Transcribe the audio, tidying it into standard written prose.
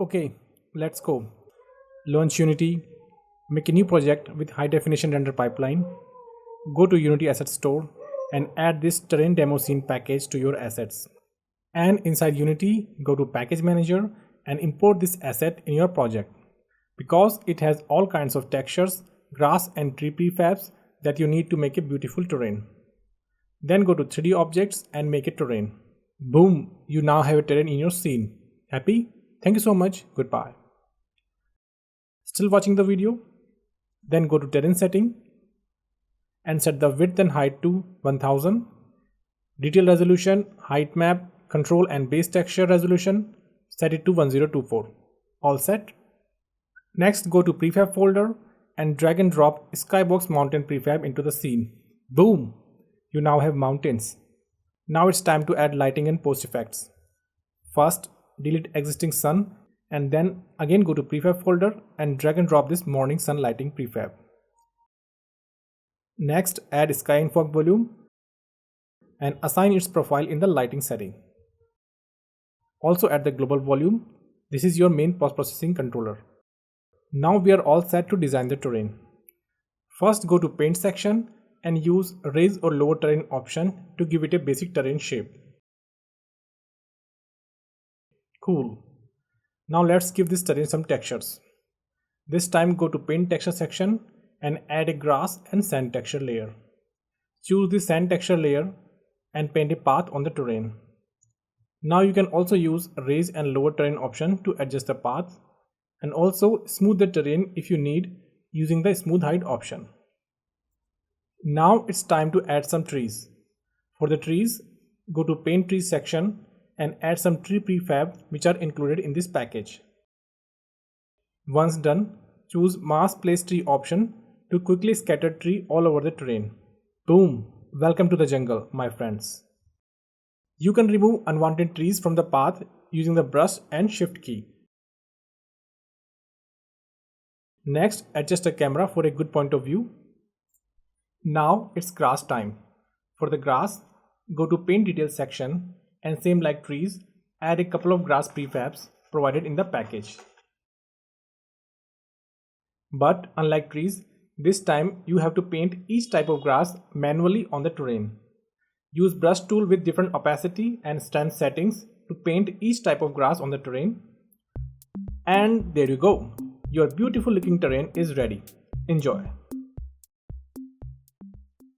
Okay, let's go. Launch Unity, make a new project with high definition render pipeline. Go to Unity Asset Store and add this terrain demo scene package to your assets. And inside Unity, go to Package Manager and import this asset in your project. Because it has all kinds of textures, grass and tree prefabs that you need to make a beautiful terrain. Then go to 3D Objects and make a terrain. Boom, you now have a terrain in your scene. Happy? Thank you so much. Goodbye. Still watching the video? Then go to Terrain Setting and set the width and height to 1000. Detail resolution, height map, control and base texture resolution, set it to 1024. All set. Next, go to Prefab folder and drag and drop Skybox Mountain prefab into the scene. Boom! You now have mountains. Now it's time to add lighting and post effects. First, delete existing sun and then again go to Prefab folder and drag and drop this morning sun lighting prefab. Next, add sky and fog volume and assign its profile in the lighting setting. Also add the global volume. This is your main post-processing controller. Now we are all set to design the terrain. First, go to Paint section and use Raise or Lower Terrain option to give it a basic terrain shape. Cool. Now let's give this terrain some textures. This time go to Paint Texture section and add a grass and sand texture layer. Choose the sand texture layer and paint a path on the terrain. Now you can also use Raise and Lower Terrain option to adjust the path and also smooth the terrain if you need using the Smooth Height option. Now it's time to add some trees. For the trees, go to Paint Trees section and add some tree prefab which are included in this package. Once done, choose Mass Place Tree option to quickly scatter tree all over the terrain. Boom! Welcome to the jungle, my friends. You can remove unwanted trees from the path using the brush and shift key. Next, adjust the camera for a good point of view. Now it's grass time. For the grass, go to Paint Details section and same like trees, add a couple of grass prefabs provided in the package. But unlike trees, this time you have to paint each type of grass manually on the terrain. Use brush tool with different opacity and strength settings to paint each type of grass on the terrain. And there you go. Your beautiful looking terrain is ready. Enjoy.